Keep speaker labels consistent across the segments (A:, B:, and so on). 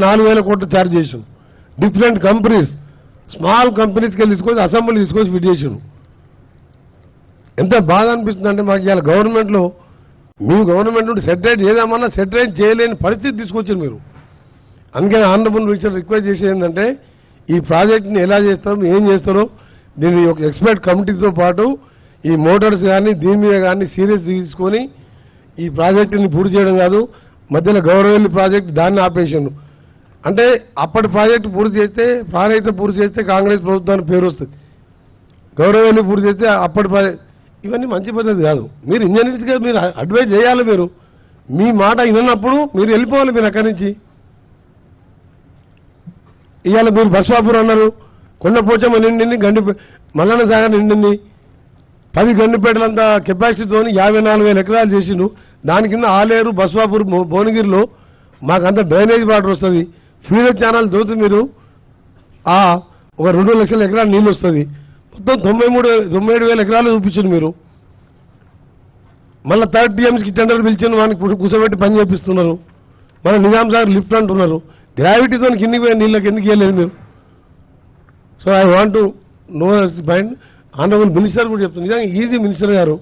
A: 4000 కోట్లు ఛార్జ్ చేసాం. Different companies, small కంపెనీస్కి వెళ్ళి తీసుకొచ్చి అసెంబ్లీ తీసుకొచ్చి ఫిట్ చేసాను. ఎంత బాధ అనిపిస్తుందంటే మాకు ఇవాళ గవర్నమెంట్లో మేము గవర్నమెంట్ నుండి సెటరేట్ చేద్దామన్నా సెటరేట్ చేయలేని పరిస్థితి తీసుకొచ్చారు మీరు. అందుకని ఆనరబుల్ మినిస్టర్ రిక్వెస్ట్ చేసేది ఏంటంటే ఈ ప్రాజెక్ట్ని ఎలా చేస్తారో ఏం చేస్తారో దీన్ని ఒక ఎక్స్పర్ట్ కమిటీతో పాటు ఈ మోటార్స్ కానీ దీని మీద కానీ సీరియస్ తీసుకొని ఈ ప్రాజెక్టుని పూర్తి చేయడం కాదు, మధ్యలో గౌరవల్లి ప్రాజెక్టు దాన్ని ఆపేసాను. అంటే అప్పటి ప్రాజెక్టు పూర్తి చేస్తే ప్రాణహిత పూర్తి చేస్తే కాంగ్రెస్ ప్రభుత్వానికి పేరు వస్తుంది, గౌరవల్లి పూర్తి చేస్తే అప్పటి ప్రాజెక్ట్. ఇవన్నీ మంచి పద్ధతి కాదు. మీరు ఇంజనీర్స్గా మీరు అడ్వైజ్ చేయాలి. మీరు మీ మాట వినప్పుడు మీరు వెళ్ళిపోవాలి మీరు అక్కడి నుంచి. ఇవాళ మీరు బస్వాపూర్ అన్నారు, కొండపోచమ్మ నిండింది, మల్లన్న సాగర్ నిండింది, 10 గండిపేటలంతా కెపాసిటీతో 54,000 ఎకరాలు చేసిండు. దాని కింద ఆలేరు, బస్వాపూర్, భువనగిరిలో మాకంతా డ్రైనేజ్ వాటర్ వస్తుంది. ఫీడర్ ఛానల్ తోటి మీరు ఒక 2 లక్షల ఎకరాలు నీళ్ళు వస్తుంది. మొత్తం 97,000 ఎకరాలు చూపించింది మీరు. మళ్ళీ 3rd టీఎంసీకి టెండర్ పిలిచిన వానికి కూర్చోబెట్టి పని చేపిస్తున్నారు. మన నిజాం సాగర్ లిఫ్ట్ అంటున్నారు. గ్రావిటీతో కిందికి పోయే నీళ్ళకి ఎందుకు ఇవ్వలేదు మీరు? So I want to know point. Honourable minister కూడా చెప్తుంది, నిజంగా ఈజీ మినిస్టర్ గారు.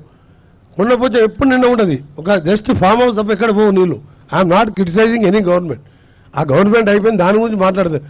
A: కొండపోచం ఎప్పుడు నిండా ఉంటుంది, ఒక జస్ట్ ఫామ్ హౌస్ తప్ప ఎక్కడ పోవు నీళ్లు. I'm not criticising any government. ఆ గవర్నమెంట్ అయిపోయింది, దాని గురించి మాట్లాడతారు.